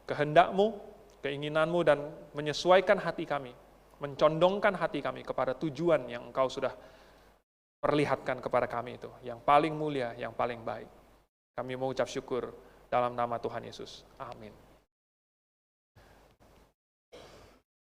[SPEAKER 1] kehendak-Mu, keinginan-Mu, dan menyesuaikan hati kami, mencondongkan hati kami kepada tujuan yang Engkau sudah perlihatkan kepada kami itu, yang paling mulia, yang paling baik. Kami mengucap syukur dalam nama Tuhan Yesus. Amin.